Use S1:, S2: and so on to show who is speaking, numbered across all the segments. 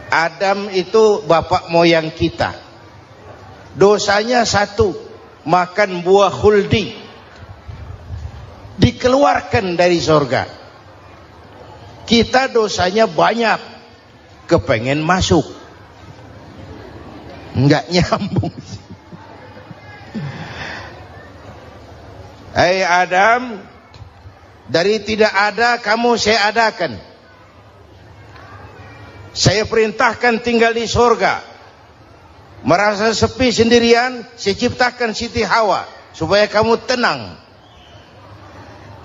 S1: Adam itu bapak moyang kita. Dosanya satu, makan buah khuldi, dikeluarkan dari surga. Kita dosanya banyak, kepengen masuk, nggak nyambung. Hai Adam, dari tidak ada kamu saya adakan. Saya perintahkan tinggal di surga. Merasa sepi sendirian, saya ciptakan Siti Hawa supaya kamu tenang.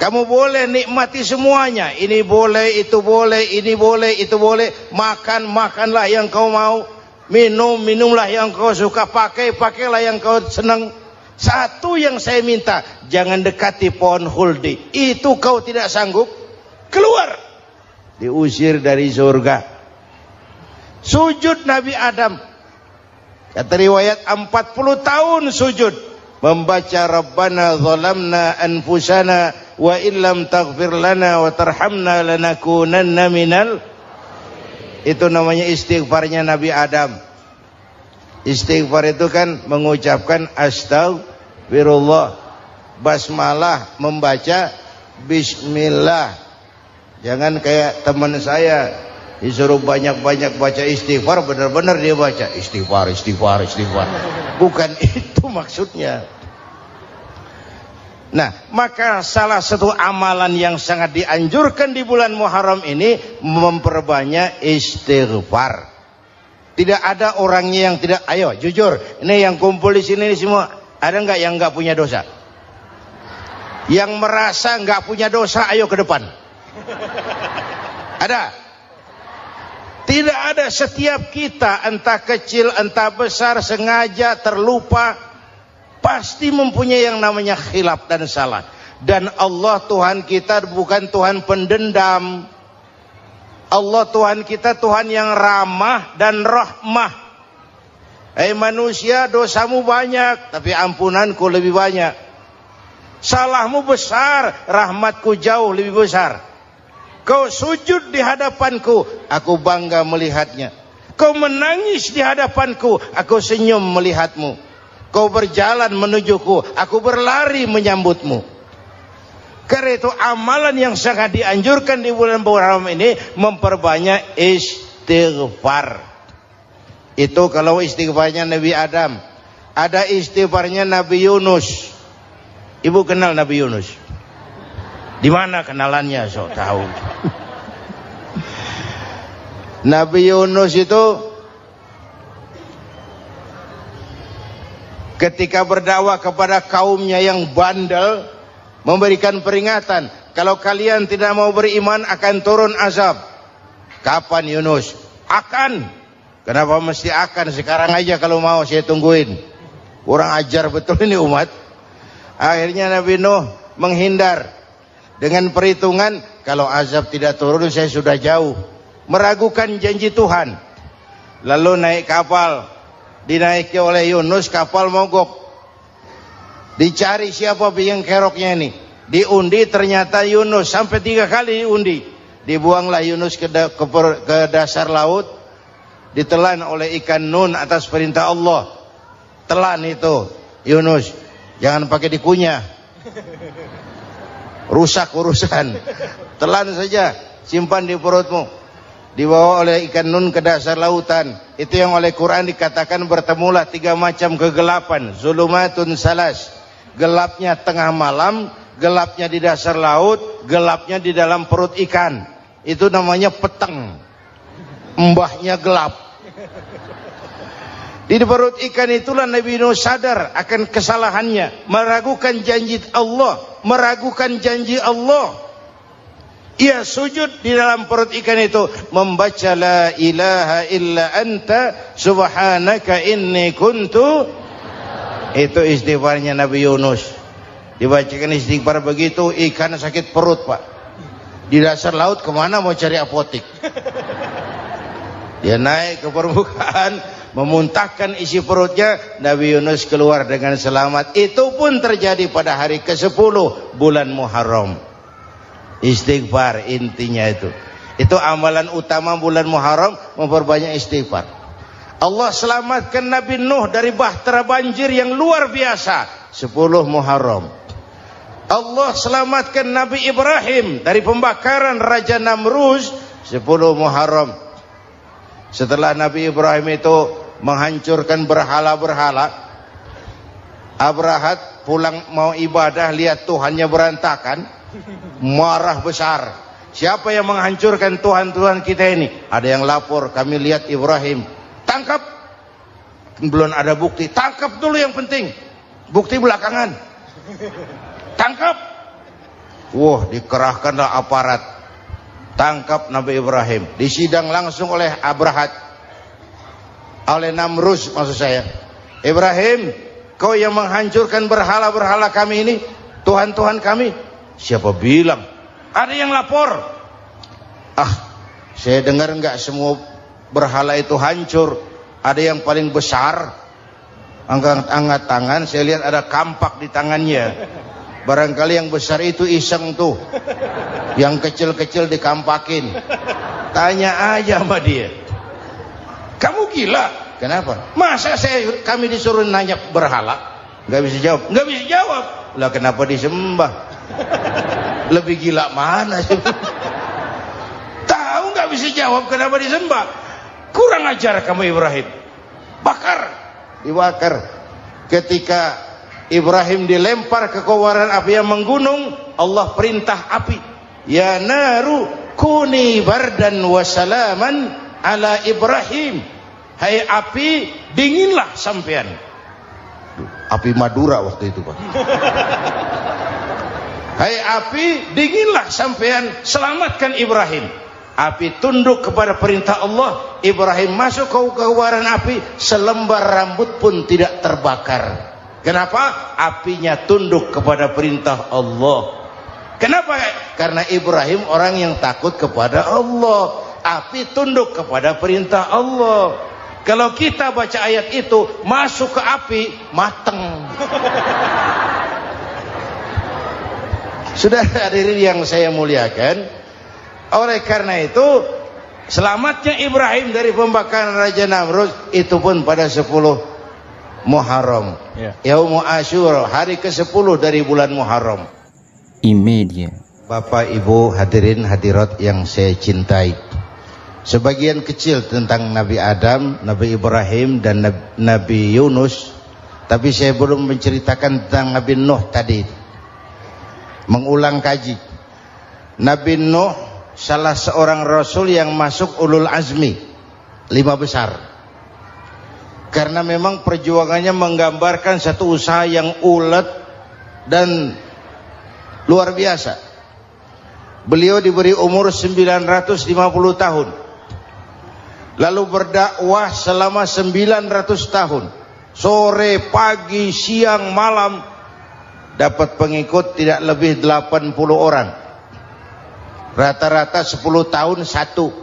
S1: Kamu boleh nikmati semuanya. Ini boleh, itu boleh, ini boleh, itu boleh. Makan, makanlah yang kau mau. Minum, minumlah yang kau suka. Pakai, pakailah yang kau senang. Satu yang saya minta, jangan dekati pohon khuldi. Itu kau tidak sanggup, keluar. Diusir dari surga. Sujud Nabi Adam. Kata riwayat 40 tahun sujud. Membaca Rabbana zalamna anfusana wa illam taghfir lana wa tarhamna lanakunanna minal. Itu namanya istighfarnya Nabi Adam. Istighfar itu kan mengucapkan astagfirullah, basmalah, membaca bismillah. Jangan kayak teman saya disuruh banyak-banyak baca istighfar, benar-benar dia baca istighfar, istighfar, istighfar. Bukan itu maksudnya. Nah, maka salah satu amalan yang sangat dianjurkan di bulan Muharram ini memperbanyak istighfar. Tidak ada orangnya yang tidak. Ayo jujur, ini yang kumpul di sini semua, ada nggak yang nggak punya dosa? Yang merasa nggak punya dosa, ayo ke depan. Ada? Tidak ada. Setiap kita, entah kecil entah besar, sengaja terlupa, pasti mempunyai yang namanya khilaf dan salah. Dan Allah Tuhan kita bukan Tuhan pendendam. Allah Tuhan kita Tuhan yang ramah dan rahmah. Manusia, dosamu banyak, tapi ampunanku lebih banyak. Salahmu besar, rahmatku jauh lebih besar. Kau sujud di hadapanku, aku bangga melihatnya. Kau menangis di hadapanku, aku senyum melihatmu. Kau berjalan menujuku, aku berlari menyambutmu. Karena itu amalan yang sangat dianjurkan di bulan Muharram ini memperbanyak istighfar. Itu kalau istighfarnya Nabi Adam. Ada istighfarnya Nabi Yunus. Ibu kenal Nabi Yunus? Di mana kenalannya? So tahu. Nabi Yunus itu ketika berdakwah kepada kaumnya yang bandel, memberikan peringatan, kalau kalian tidak mau beriman akan turun azab. Kapan Yunus? Akan. Kenapa mesti akan? Sekarang aja kalau mau, saya tungguin. Kurang ajar betul ini umat. Akhirnya Nabi Nuh menghindar dengan perhitungan, kalau azab tidak turun saya sudah jauh. Meragukan janji Tuhan. Lalu naik kapal, dinaiki oleh Yunus, kapal mogok. Dicari siapa biang keroknya ini. Diundi, ternyata Yunus. Sampai 3 kali diundi. Dibuanglah Yunus ke dasar laut. Ditelan oleh ikan nun atas perintah Allah. Telan itu Yunus. Jangan pakai dikunyah, rusak urusan. Telan saja, simpan di perutmu. Dibawa oleh ikan nun ke dasar lautan. Itu yang oleh Quran dikatakan bertemulah 3 macam kegelapan. Zulumatun salas. Gelapnya tengah malam, gelapnya di dasar laut, gelapnya di dalam perut ikan. Itu namanya peteng. Mbahnya gelap. Di perut ikan itulah Nabi Nuh sadar akan kesalahannya, meragukan janji Allah, meragukan janji Allah. Ia sujud di dalam perut ikan itu, membaca la ilaha illa anta subhanaka inni kuntu. Itu istighfarnya Nabi Yunus. Dibacakan istighfar begitu, ikan sakit perut pak. Di dasar laut kemana mau cari apotik? Dia naik ke permukaan, memuntahkan isi perutnya. Nabi Yunus keluar dengan selamat. Itu pun terjadi pada hari ke-10 bulan Muharram. Istighfar intinya itu. Itu amalan utama bulan Muharram, memperbanyak istighfar. Allah selamatkan Nabi Nuh dari bahtera banjir yang luar biasa, 10 Muharram. Allah selamatkan Nabi Ibrahim dari pembakaran Raja Namrus, 10 Muharram. Setelah Nabi Ibrahim itu menghancurkan berhala-berhala, Abrahat pulang mau ibadah, lihat Tuhannya berantakan, marah besar. Siapa yang menghancurkan Tuhan-Tuhan kita ini? Ada yang lapor, kami lihat Ibrahim. Tangkap. Belum ada bukti. Tangkap dulu yang penting. Bukti belakangan. Tangkap. Wah, dikerahkanlah aparat. Tangkap Nabi Ibrahim. Disidang langsung oleh Abrahat. Oleh Namrus maksud saya. Ibrahim, kau yang menghancurkan berhala-berhala kami ini, Tuhan-Tuhan kami. Siapa bilang? Ada yang lapor. Saya dengar enggak semua berhala itu hancur. Ada yang paling besar, angkat tangan, saya lihat ada kampak di tangannya. Barangkali yang besar itu iseng tuh, yang kecil-kecil dikampakin. Tanya aja sama dia, kamu gila? Kenapa? Masa kami disuruh nanya berhala? Nggak bisa jawab. Nggak bisa jawab. Lah kenapa disembah? Lebih gila mana sih? Tahu nggak bisa jawab kenapa disembah? Kurang ajar kamu Ibrahim. Bakar, dibakar. Ketika Ibrahim dilempar ke kobaran api yang menggunung, Allah perintah api, ya naru kuni bardan wa salaman ala Ibrahim. Hai api, dinginlah sampean. Api Madura waktu itu, Pak. Hai api, dinginlah sampean, selamatkan Ibrahim. Api tunduk kepada perintah Allah. Ibrahim masuk ke kobaran api, selembar rambut pun tidak terbakar. Kenapa? Apinya tunduk kepada perintah Allah. Kenapa? Karena Ibrahim orang yang takut kepada Allah. Api tunduk kepada perintah Allah. Kalau kita baca ayat itu, masuk ke api, mateng. Sudah hadirin yang saya muliakan, oleh karena itu selamatnya Ibrahim dari pembakaran Raja Namrud itu pun pada 10 Muharram, Yaum Asyura, hari ke-10 dari bulan Muharram.
S2: Imedia.
S1: Bapak Ibu hadirin hadirat yang saya cintai, sebagian kecil tentang Nabi Adam, Nabi Ibrahim dan Nabi Yunus, tapi saya belum menceritakan tentang Nabi Nuh tadi. Mengulang kaji. Nabi Nuh salah seorang rasul yang masuk ulul azmi, 5 besar. Karena memang perjuangannya menggambarkan satu usaha yang ulet dan luar biasa. Beliau diberi umur 950 tahun. Lalu berdakwah selama 900 tahun. Sore, pagi, siang, malam. Dapat pengikut tidak lebih 80 orang. Rata-rata 10 tahun satu.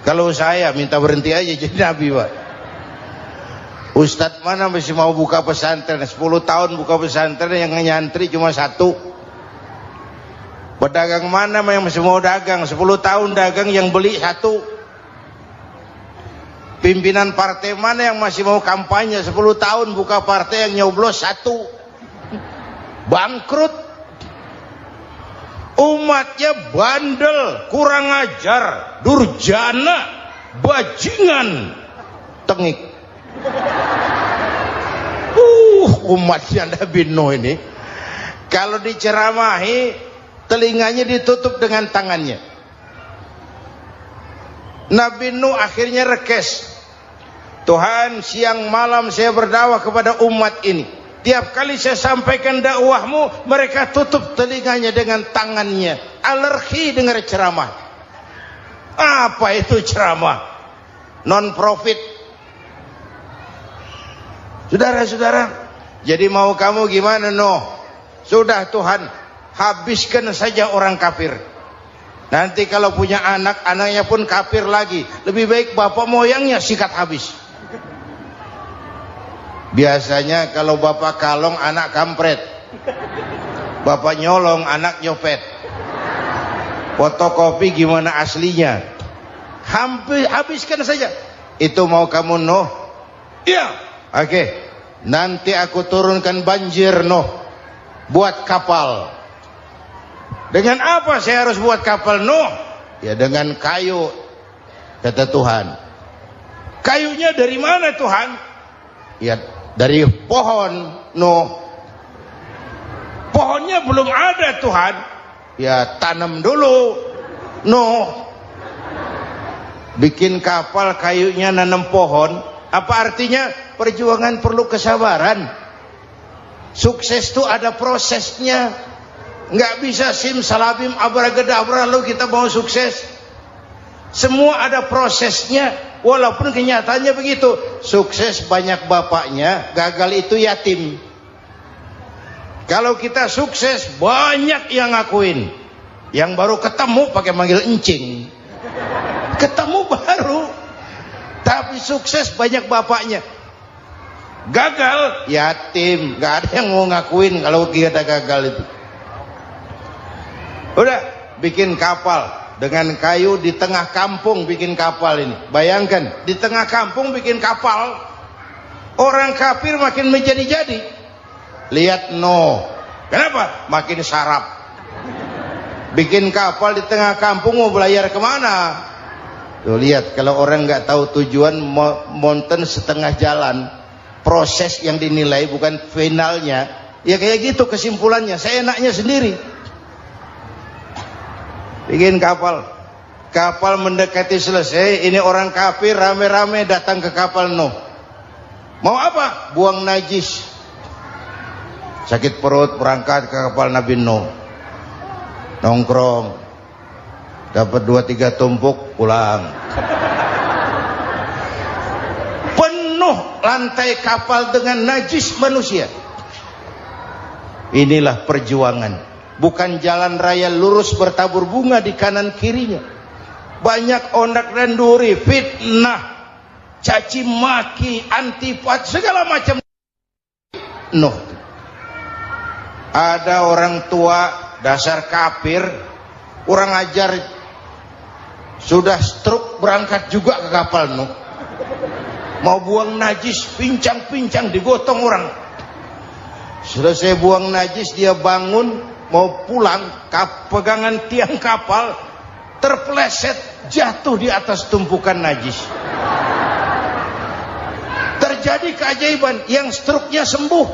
S1: Kalau saya minta berhenti aja jadi nabi, Pak. Ustadz mana masih mau buka pesantren? 10 tahun buka pesantren, yang nyantri cuma 1. Pedagang mana yang masih mau dagang? 10 tahun dagang, yang beli 1. Pimpinan partai mana yang masih mau kampanye? 10 tahun buka partai, yang nyoblos 1. Bangkrut. Umatnya bandel, kurang ajar, durjana, bajingan, tengik. Umatnya Nabi Nuh ini kalau diceramahi, telinganya ditutup dengan tangannya. Nabi Nuh akhirnya rekes. Tuhan, siang malam saya berdakwah kepada umat ini. Tiap kali saya sampaikan dakwahmu, mereka tutup telinganya dengan tangannya. Alergi dengar ceramah. Apa itu ceramah? Non profit. Saudara-saudara, jadi mau kamu gimana, Nuh? Sudah Tuhan, habiskan saja orang kafir. Nanti kalau punya anak, anaknya pun kafir lagi. Lebih baik bapak moyangnya sikat habis. Biasanya kalau bapak kalong, anak kampret. Bapak nyolong, anak nyopet. Fotokopi gimana aslinya? Habiskan saja. Itu mau kamu Nuh? Iya. Oke. Nanti aku turunkan banjir Nuh. Buat kapal. Dengan apa saya harus buat kapal Nuh? Ya dengan kayu, kata Tuhan. Kayunya dari mana Tuhan? Ya dari pohon Nuh. Pohonnya belum ada Tuhan. Ya tanam dulu Nuh. Bikin kapal kayunya nanam pohon. Apa artinya? Perjuangan perlu kesabaran. Sukses itu ada prosesnya. Nggak bisa simsalabim abracadabra lalu kita mau sukses. Semua ada prosesnya. Walaupun kenyataannya begitu. Sukses banyak bapaknya, gagal itu yatim. Kalau kita sukses banyak yang ngakuin. Yang baru ketemu pakai manggil encing. Ketemu baru. Tapi sukses banyak bapaknya. Gagal yatim. Gak ada yang mau ngakuin kalau kita gagal itu. Udah bikin kapal dengan kayu di tengah kampung, bikin kapal ini. Bayangkan di tengah kampung bikin kapal. Orang kafir makin menjadi-jadi. Lihat Nuh. Kenapa? Makin sarap. Bikin kapal di tengah kampung mau belayar kemana? Tuh lihat, kalau orang nggak tahu tujuan, mountain setengah jalan. Proses yang dinilai bukan finalnya. Ya kayak gitu kesimpulannya. Saya enaknya sendiri. Bikin kapal. Kapal mendekati selesai. Ini orang kafir rame-rame datang ke kapal Nuh. Mau apa? Buang najis. Sakit perut berangkat ke kapal Nabi Nuh. Nongkrong. Dapat 2-3 tumpuk pulang. Penuh lantai kapal dengan najis manusia. Inilah perjuangan. Bukan jalan raya lurus bertabur bunga di kanan kirinya. Banyak ondak dan duri, fitnah, caci maki, antipat, segala macam. Nuh. Ada orang tua dasar kafir, kurang ajar, sudah stroke berangkat juga ke kapal Nuh. Mau buang najis, pincang-pincang digotong orang. Selesai buang najis dia bangun, mau pulang, pegangan tiang kapal terpeleset, jatuh di atas tumpukan najis. Terjadi keajaiban, yang stroke-nya sembuh,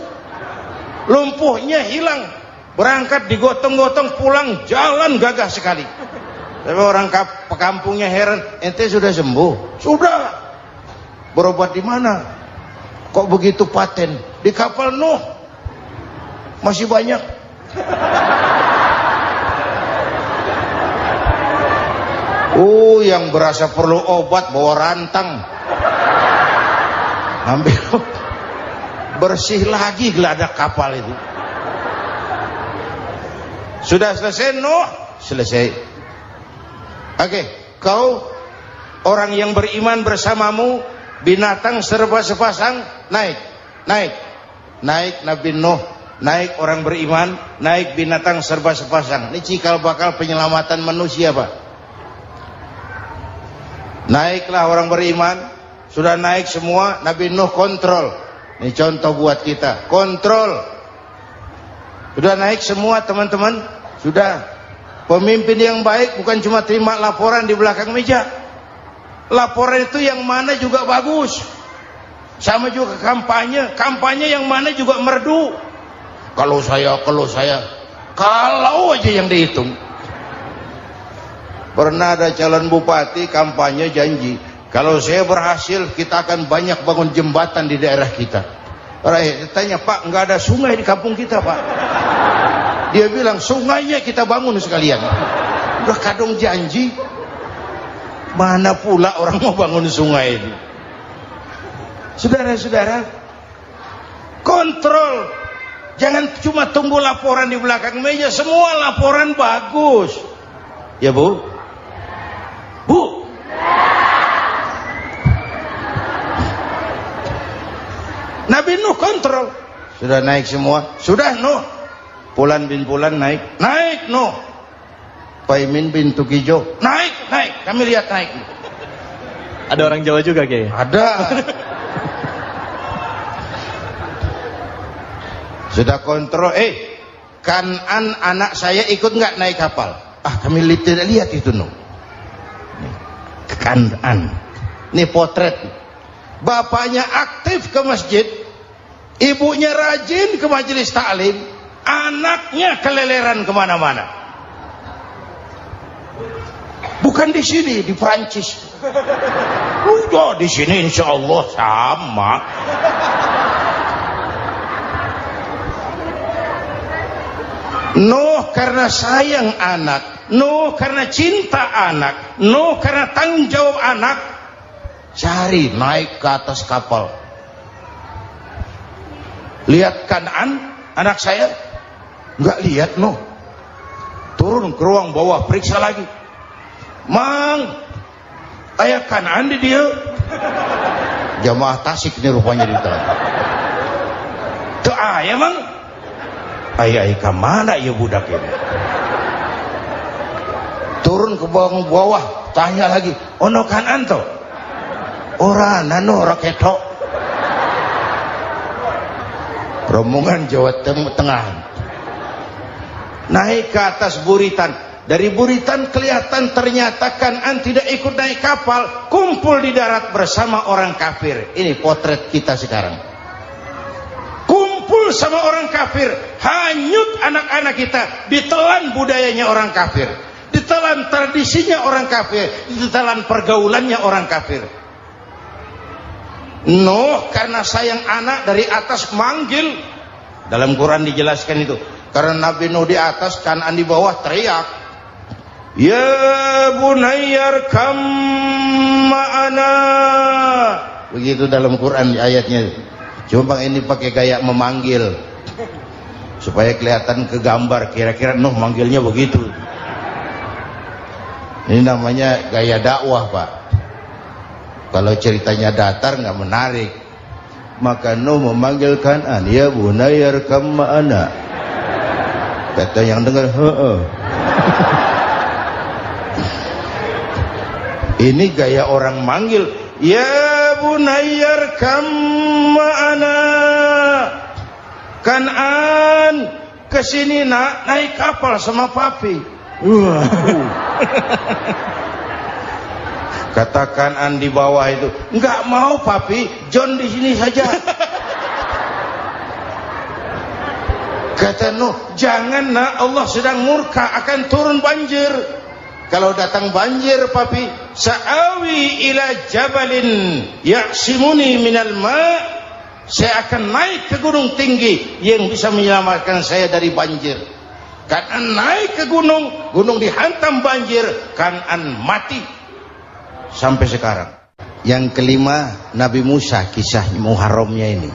S1: lumpuhnya hilang, berangkat digotong-gotong pulang, jalan gagah sekali. Tapi orang kampungnya heran, ente sudah sembuh? Sudah. Berobat di mana? Kok begitu paten? Di kapal Nuh. Masih banyak. Yang berasa perlu obat bawa rantang. Ambil bersih lagi geladak kapal itu. Sudah selesai Nuh? Selesai. Oke, kau orang yang beriman bersamamu, binatang serba sepasang, naik Nabi Nuh, naik orang beriman, naik binatang serba sepasang. Ini cikal bakal penyelamatan manusia, Pak. Naiklah orang beriman, sudah naik semua, Nabi Nuh kontrol. Ini contoh buat kita, kontrol. Sudah naik semua teman-teman, sudah. Pemimpin yang baik bukan cuma terima laporan di belakang meja. Laporan itu yang mana juga bagus. Sama juga kampanye, kampanye yang mana juga merdu. Kalau aja yang dihitung. Pernah ada calon bupati kampanye janji, kalau saya berhasil kita akan banyak bangun jembatan di daerah kita. Rakyat tanya, Pak, nggak ada sungai di kampung kita, Pak. Dia bilang, sungainya kita bangun sekalian. Udah kadung janji, mana pula orang mau bangun sungai ini. Saudara-saudara, kontrol. Jangan cuma tunggu laporan di belakang meja, semua laporan bagus. Ya Bu? Bu? Nabi Nuh kontrol. Sudah naik semua? Sudah Nuh. Pulan bin Pulan naik Nuh. Paimin bintu Kijo. Naik, kami lihat naik.
S3: Ada orang Jawa juga Kiai?
S1: Ada. Sudah kontrol, Kan'an anak saya ikut nggak naik kapal? Kami tidak lihat itu no. Kan'an, ini potret. Bapaknya aktif ke masjid, ibunya rajin ke majelis taklim, anaknya keleleran kemana-mana. Bukan di sini, di Prancis. Udah di sini insya Allah sama. Nuh karena sayang anak, Nuh karena cinta anak, Nuh karena tanggung jawab anak, cari naik ke atas kapal. Lihat Kan'an anak saya, nggak lihat Nuh. Turun ke ruang bawah, periksa lagi. Mang, ayah Kan'an di dia. Jamaah Tasik ini rupanya di dalam. Tuh ayah mang. Ayah kemana ya budak ini? Turun ke bawah, tanya lagi. Ono Kan'an to? Ora nano raketo. Rombongan Jawa Tengah. Naik ke atas buritan. Dari buritan kelihatan ternyata Kan'an tidak ikut naik kapal, kumpul di darat bersama orang kafir. Ini potret kita sekarang. Kumpul sama orang kafir, hanyut anak-anak kita, ditelan budayanya orang kafir, ditelan tradisinya orang kafir, ditelan pergaulannya orang kafir. Nuh karena sayang anak dari atas manggil. Dalam Quran dijelaskan itu. Karena Nabi Nuh di atas, Kan'an di bawah, teriak, ya bunayyar kam ma'ana. Begitu dalam Quran ayatnya. Cuma ini pakai gaya memanggil supaya kelihatan kegambar, kira-kira Nuh manggilnya begitu. Ini namanya gaya dakwah, Pak. Kalau ceritanya datar nggak menarik. Maka Nuh memanggil Kan'an, ya bunayyar kam ma'ana. Kata yang dengar, Ini gaya orang manggil, ya bunayyar kam ma'ana. Kan'an, kesini nak, naik kapal sama papi. Kata Kan'an di bawah itu, enggak mau papi, John di sini saja. Kata Nuh, jangan nak, Allah sedang murka, akan turun banjir. Kalau datang banjir papi, sa'awi ila jabalin ya'simuni minal ma', saya akan naik ke gunung tinggi yang bisa menyelamatkan saya dari banjir. Kan'an naik ke gunung, gunung dihantam banjir, Kan'an mati sampai sekarang. Yang kelima, Nabi Musa, kisah Muharramnya ini.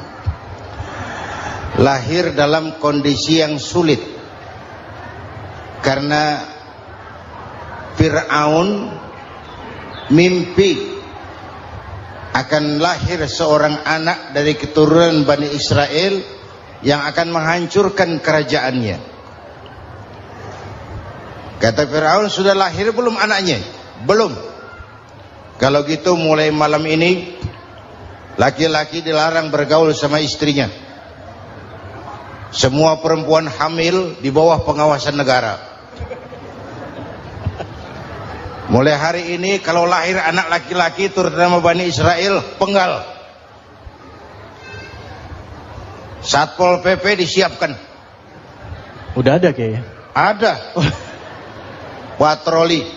S1: Lahir dalam kondisi yang sulit karena Fir'aun mimpi akan lahir seorang anak dari keturunan Bani Israel yang akan menghancurkan kerajaannya. Kata Fir'aun, sudah lahir belum anaknya? Belum. Kalau gitu mulai malam ini laki-laki dilarang bergaul sama istrinya. Semua perempuan hamil di bawah pengawasan negara. Mulai hari ini kalau lahir anak laki-laki terutama Bani Israel, penggal. Satpol PP disiapkan.
S3: Udah ada kayaknya.
S1: Ada. Patroli.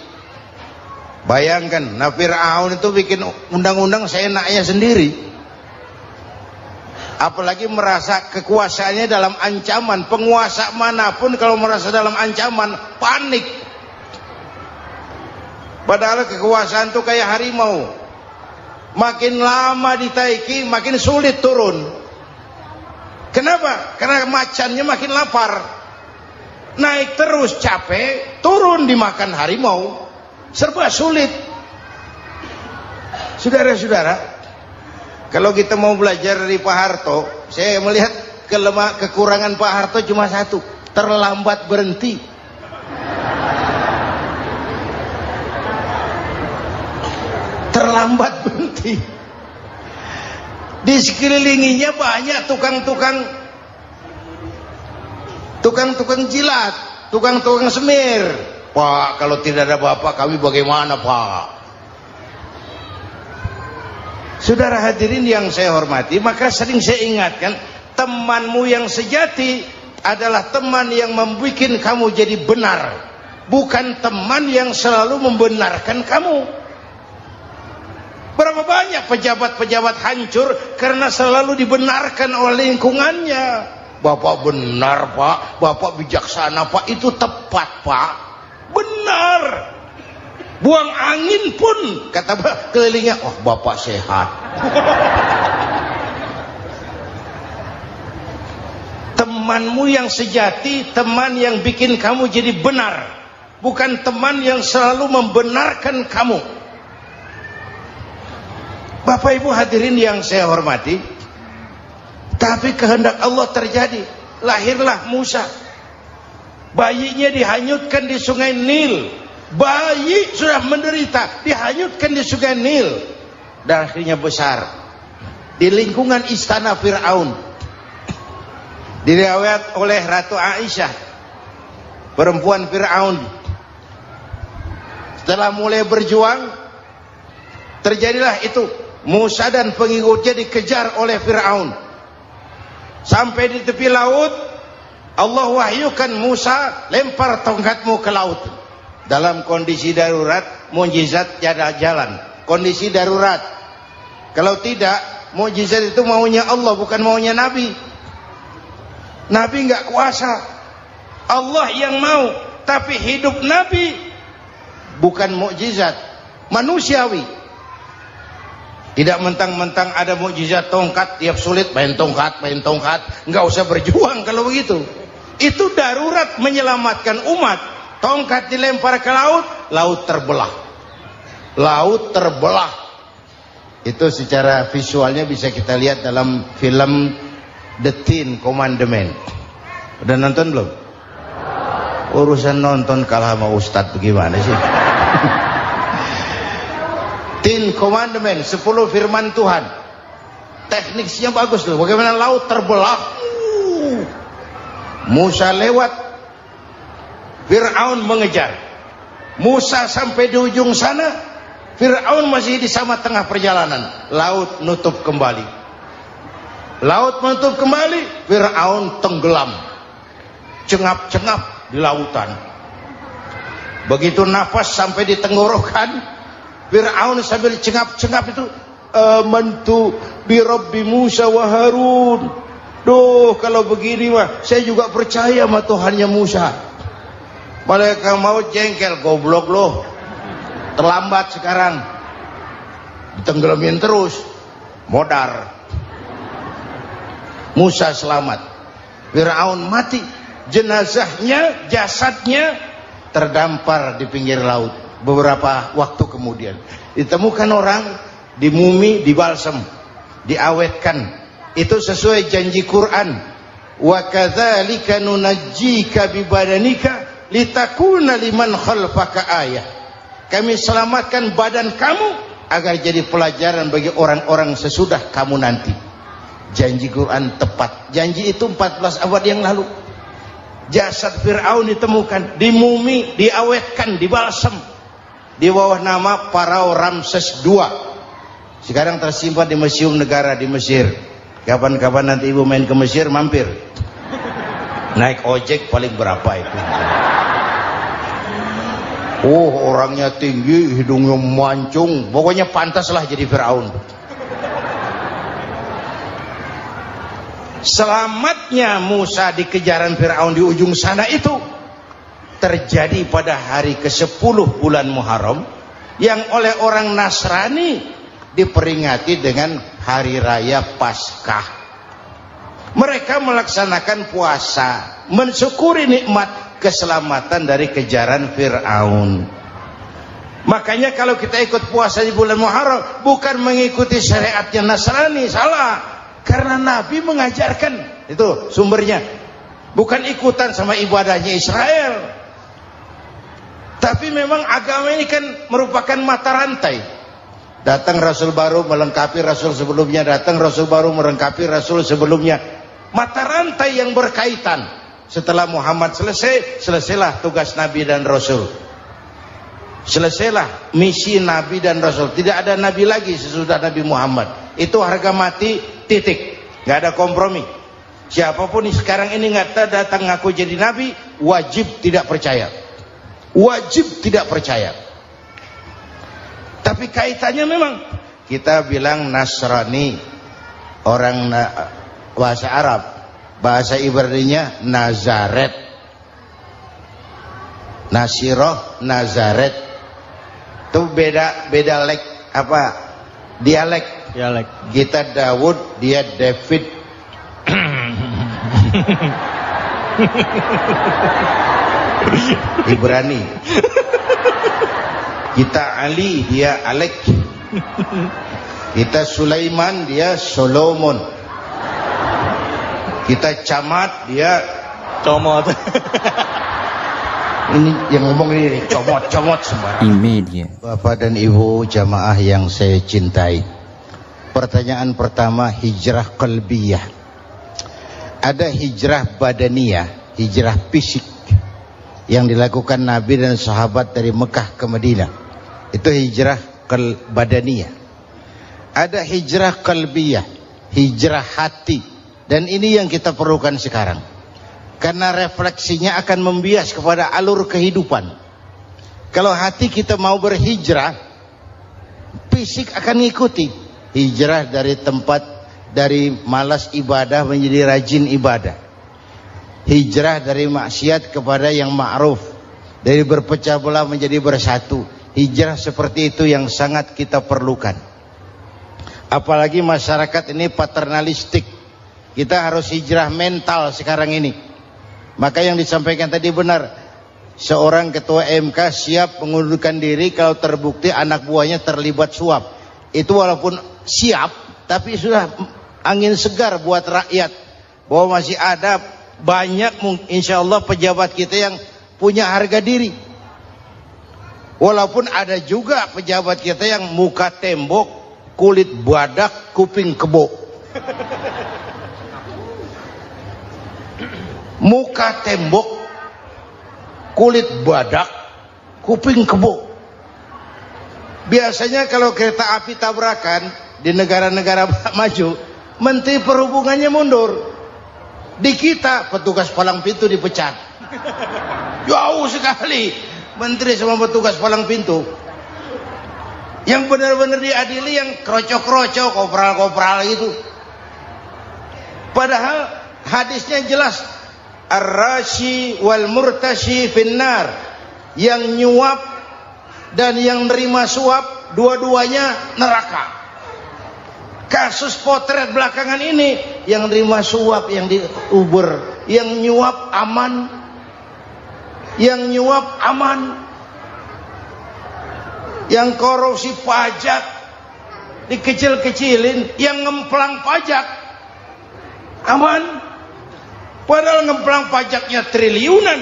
S1: Bayangkan, Fir'aun itu bikin undang-undang seenaknya sendiri. Apalagi merasa kekuasaannya dalam ancaman. Penguasa manapun kalau merasa dalam ancaman, panik. Padahal kekuasaan itu kayak harimau, makin lama ditaiki makin sulit turun. Kenapa? Karena macannya makin lapar. Naik terus capek, turun dimakan harimau, serba sulit. Saudara-saudara, kalau kita mau belajar dari Pak Harto, saya melihat kekurangan Pak Harto cuma satu, terlambat berhenti. merambat berhenti. Di sekelilinginya banyak tukang-tukang jilat, tukang-tukang semir. Pak, kalau tidak ada bapak kami bagaimana, Pak? Saudara hadirin yang saya hormati, maka sering saya ingatkan, temanmu yang sejati adalah teman yang membuat kamu jadi benar, bukan teman yang selalu membenarkan kamu. Berapa banyak pejabat-pejabat hancur karena selalu dibenarkan oleh lingkungannya. Bapak benar, Pak. Bapak bijaksana, Pak. Itu tepat, Pak. Benar. Buang angin pun kata kelilingnya, oh Bapak sehat. Temanmu yang sejati, teman yang bikin kamu jadi benar, bukan teman yang selalu membenarkan kamu. Bapak Ibu hadirin yang saya hormati, tapi kehendak Allah terjadi. Lahirlah Musa. Bayinya dihanyutkan di sungai Nil. Bayi sudah menderita, dihanyutkan di sungai Nil. Dan akhirnya besar di lingkungan istana Fir'aun. Diriwayat oleh Ratu Aisyah, perempuan Fir'aun, setelah mulai berjuang, terjadilah itu. Musa dan pengikutnya dikejar oleh Fir'aun. Sampai di tepi laut, Allah wahyukan Musa, lempar tongkatmu ke laut. Dalam kondisi darurat, mukjizat tiada jalan. Kondisi darurat. Kalau tidak, mukjizat itu maunya Allah, bukan maunya Nabi. Nabi nggak kuasa. Allah yang mau. Tapi hidup Nabi bukan mukjizat, manusiawi. Tidak mentang-mentang ada mukjizat tongkat, tiap sulit main tongkat. Nggak usah berjuang kalau begitu. Itu darurat menyelamatkan umat. Tongkat dilempar ke laut, laut terbelah. Laut terbelah. Itu secara visualnya bisa kita lihat dalam film The Ten Commandment. Udah nonton belum? Urusan nonton kalah sama Ustadz bagaimana sih? Ten Commandment, 10 firman Tuhan. Tekniknya bagus loh. Bagaimana laut terbelah. Musa lewat, Fir'aun mengejar. Musa sampai di ujung sana, Fir'aun masih di sama tengah perjalanan. Laut nutup kembali. Laut menutup kembali, Fir'aun tenggelam. Cengap-cengap di lautan. Begitu nafas sampai di tenggorokan, Fir'aun sambil cengap-cengap itu, amantu bi Rabbi Musa wa Harun. Duh, kalau begini mah saya juga percaya sama Tuhannya Musa. Malaikat maut jengkel, goblok loh. Terlambat sekarang. Ditenggelamin terus. Modar. Musa selamat. Fir'aun mati. Jenazahnya, jasadnya terdampar di pinggir laut. Beberapa waktu kemudian ditemukan orang, dimumi, dibalsem, diawetkan. Itu sesuai janji Quran. Wa kadzalika nunajjika bi badanika litakuna liman khalfaka ayah. Kami selamatkan badan kamu agar jadi pelajaran bagi orang-orang sesudah kamu nanti. Janji Quran tepat. Janji itu 14 abad yang lalu. Jasad Fir'aun ditemukan, dimumi, diawetkan, dibalsem di bawah nama Parao Ramses II. Sekarang tersimpan di Museum Negara di Mesir. Kapan-kapan nanti ibu main ke Mesir, mampir. Naik ojek paling berapa itu? Oh, orangnya tinggi, hidungnya mancung, pokoknya pantaslah jadi Fir'aun. Selamatnya Musa di kejaran Fir'aun di ujung sana itu terjadi pada hari ke-10 bulan Muharram, yang oleh orang Nasrani diperingati dengan hari raya Paskah. Mereka melaksanakan puasa, mensyukuri nikmat keselamatan dari kejaran Fir'aun. Makanya kalau kita ikut puasa di bulan Muharram, bukan mengikuti syariatnya Nasrani, salah. Karena Nabi mengajarkan, itu sumbernya. Bukan ikutan sama ibadahnya Israel. Tapi memang agama ini kan merupakan mata rantai. Datang Rasul baru melengkapi Rasul sebelumnya, datang Rasul baru melengkapi Rasul sebelumnya. Mata rantai yang berkaitan. Setelah Muhammad selesai, selesailah tugas Nabi dan Rasul. Selesailah misi Nabi dan Rasul. Tidak ada Nabi lagi sesudah Nabi Muhammad. Itu harga mati, titik. Gak ada kompromi. Siapapun sekarang ini nggak datang ngaku jadi Nabi, wajib tidak percaya. Wajib tidak percaya. Tapi kaitannya memang kita bilang Nasrani, orang bahasa Arab, bahasa Ibraninya Nazaret, Nasiroh, Nazaret. Itu beda dialek. Kita Daud, dia David. Ibrani. Kita Ali, dia Alek. Kita Sulaiman, dia Solomon. Kita Camat, dia
S3: Comot.
S1: Ini yang ngomong ini comot semua.
S2: Imedia.
S1: Bapak dan Ibu jamaah yang saya cintai, pertanyaan pertama, hijrah qalbiyah. Ada hijrah badaniyah, hijrah fisik yang dilakukan Nabi dan sahabat dari Mekah ke Madinah. Itu hijrah badaniyah. Ada hijrah qalbiyah, hijrah hati. Dan ini yang kita perlukan sekarang. Karena refleksinya akan membias kepada alur kehidupan. Kalau hati kita mau berhijrah, fisik akan mengikuti. Hijrah dari tempat, dari malas ibadah menjadi rajin ibadah. Hijrah dari maksiat kepada yang ma'ruf, dari berpecah belah menjadi bersatu. Hijrah seperti itu yang sangat kita perlukan. Apalagi masyarakat ini paternalistik. Kita harus hijrah mental sekarang ini. Maka yang disampaikan tadi benar. Seorang ketua MK siap mengundurkan diri kalau terbukti anak buahnya terlibat suap. Itu walaupun siap, tapi sudah angin segar buat rakyat. Bahwa masih ada banyak insya Allah pejabat kita yang punya harga diri. Walaupun ada juga pejabat kita yang muka tembok, kulit badak, kuping kebo. Muka tembok, kulit badak, kuping kebo. Biasanya kalau kereta api tabrakan di negara-negara maju, Menteri Perhubungannya mundur. Di kita petugas palang pintu dipecat. Jauh sekali menteri sama petugas palang pintu. Yang benar-benar diadili yang krocok-krocok, kopral-kopral itu. Padahal hadisnya jelas, ar-rashi wal murtashi finnar. Yang nyuap dan yang nerima suap, dua-duanya neraka. Kasus potret belakangan ini, yang nerima suap, yang diuber, yang nyuap aman, yang nyuap aman, yang korupsi pajak dikecil-kecilin, yang ngemplang pajak aman. Padahal ngemplang pajaknya triliunan.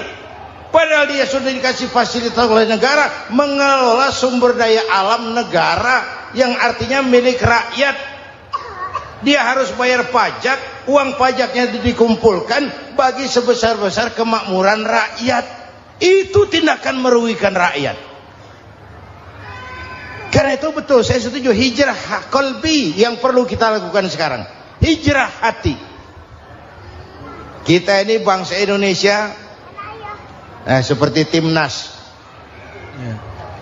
S1: Padahal dia sudah dikasih fasilitas oleh negara mengelola sumber daya alam negara yang artinya milik rakyat. Dia harus bayar pajak, uang pajaknya dikumpulkan bagi sebesar-besar kemakmuran rakyat. Itu tindakan merugikan rakyat. Karena itu betul, saya setuju, hijrah qalbi yang perlu kita lakukan sekarang. Hijrah hati. Kita ini bangsa Indonesia, seperti timnas.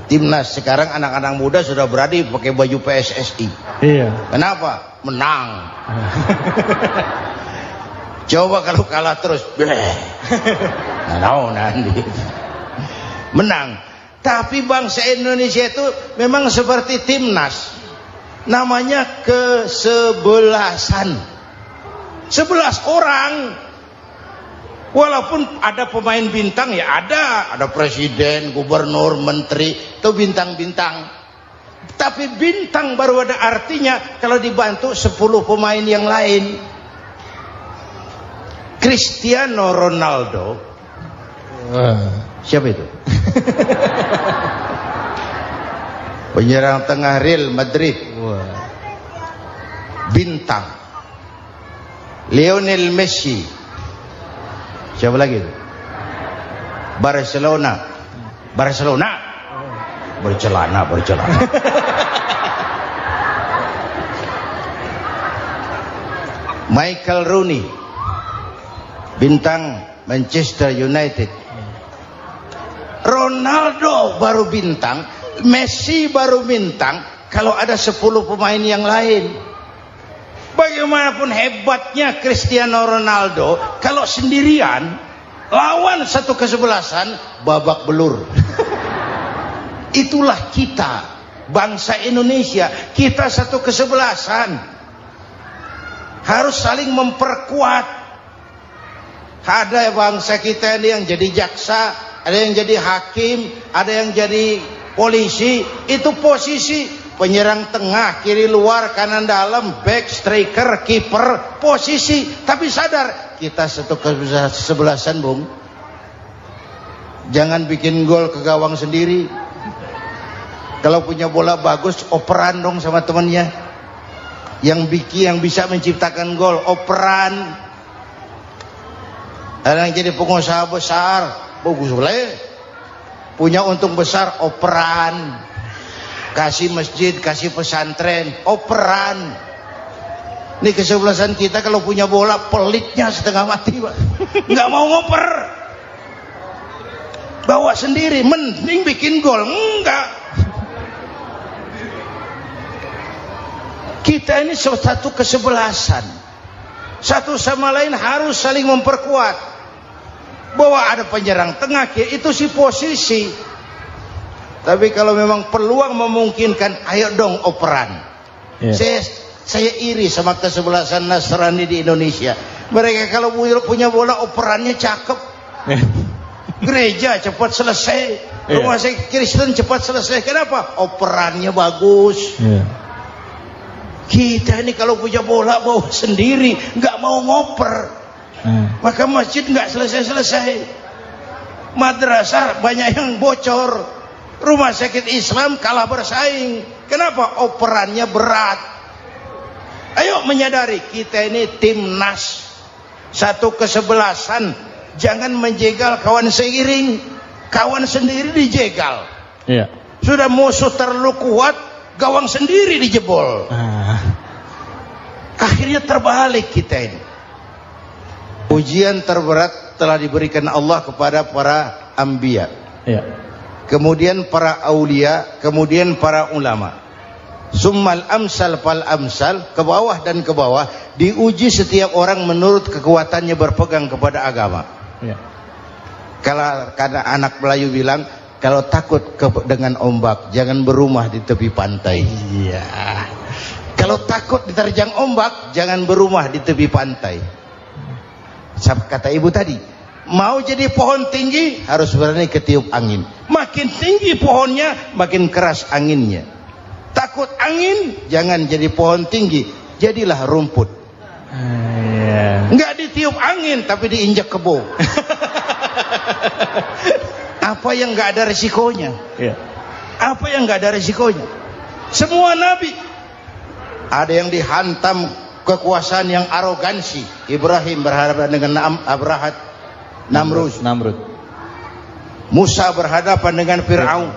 S1: Timnas sekarang anak-anak muda sudah berani pakai baju PSSI.
S3: Iya.
S1: Kenapa? Menang. Coba kalau kalah terus, nanti menang. Tapi bangsa Indonesia itu memang seperti timnas, namanya kesebelasan. 11 orang. Walaupun ada pemain bintang, ya ada presiden, gubernur, menteri, itu bintang-bintang. Tapi bintang baru ada artinya kalau dibantu 10 pemain yang lain. Cristiano Ronaldo, siapa itu? Penyerang tengah Real Madrid,
S3: Wah.
S1: bintang. Lionel Messi. Siapa lagi? Barcelona. Bercelana. Michael Rooney, bintang Manchester United. Ronaldo baru bintang, Messi baru bintang kalau ada 10 pemain yang lain. Bagaimanapun hebatnya Cristiano Ronaldo, kalau sendirian lawan satu kesebelasan, babak belur. Itulah kita, bangsa Indonesia. Kita satu kesebelasan, harus saling memperkuat. Ada bangsa kita ini yang jadi jaksa, ada yang jadi hakim, ada yang jadi polisi. Itu posisi penyerang tengah, kiri luar, kanan dalam, back, striker, kiper, posisi. Tapi sadar, kita satu kesebelasan, Bung. Jangan bikin gol ke gawang sendiri. Kalau punya bola bagus, operan dong sama temannya. Yang bisa menciptakan gol, operan. Ada yang jadi pengusaha besar, bagus boleh. Punya untung besar, operan. Kasih masjid, kasih pesantren, operan. Ini kesebelasan kita kalau punya bola, pelitnya setengah mati, Pak. Nggak mau ngoper. Bawa sendiri, mending bikin gol. Enggak. Kita ini satu kesebelasan, satu sama lain harus saling memperkuat. Bahwa ada penyerang tengah, itu si posisi. Tapi kalau memang peluang memungkinkan, ayo dong operan. Saya iri sama kesebelasan Nasrani di Indonesia. Mereka kalau punya bola, operannya cakep. Gereja cepat selesai, rumah sakit Kristen cepat selesai. Kenapa? Operannya bagus. Kita ini kalau punya bola bawa sendiri, nggak mau ngoper, maka masjid nggak selesai-selesai, madrasah banyak yang bocor, rumah sakit Islam kalah bersaing. Kenapa? Operannya berat. Ayo menyadari, kita ini timnas, satu kesebelasan. Jangan menjegal kawan seiring, kawan sendiri dijegal. Sudah musuh terlalu kuat, gawang sendiri dijebol. Akhirnya terbalik kita ini. Ujian terberat telah diberikan Allah kepada para anbiya, kemudian para aulia, kemudian para ulama. Summal amsal fal amsal, ke bawah dan ke bawah. Diuji setiap orang menurut kekuatannya berpegang kepada agama. Kalau karena anak Melayu bilang, kalau takut dengan ombak, jangan berumah di tepi pantai. Kalau takut diterjang ombak, jangan berumah di tepi pantai. Kata ibu tadi, mau jadi pohon tinggi, harus berani ketiup angin. Makin tinggi pohonnya, makin keras anginnya. Takut angin, jangan jadi pohon tinggi, jadilah rumput. Nggak ditiup angin, tapi diinjak kebo. Apa yang nggak ada resikonya? Apa yang nggak ada resikonya? Semua nabi ada yang dihantam kekuasaan yang arogansi. Ibrahim berhadapan dengan Namrud. Musa berhadapan dengan Fir'aun.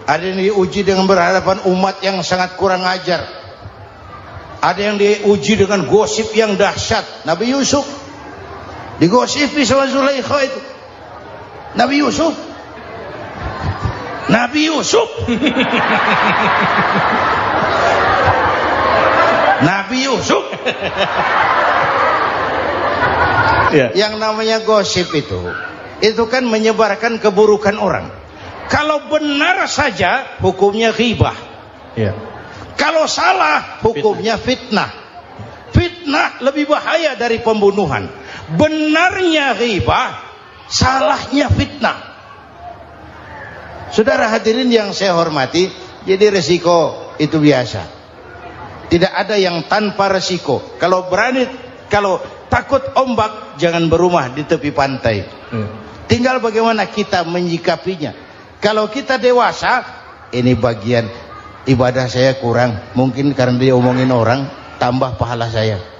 S1: Ada yang diuji dengan berhadapan umat yang sangat kurang ajar. Ada yang diuji dengan gosip yang dahsyat. Nabi Yusuf digosipi sama Zulaikha itu. Nabi Yusuf Yang namanya gosip itu kan menyebarkan keburukan orang. Kalau benar saja hukumnya ghibah. Kalau salah hukumnya fitnah. Fitnah lebih bahaya dari pembunuhan. Benarnya ghibah, salahnya fitnah. Saudara hadirin yang saya hormati, jadi resiko itu biasa. Tidak ada yang tanpa resiko. Kalau takut ombak, jangan berumah di tepi pantai. Tinggal bagaimana kita menyikapinya. Kalau kita dewasa, ini bagian ibadah saya kurang, mungkin karena dia omongin orang, tambah pahala saya.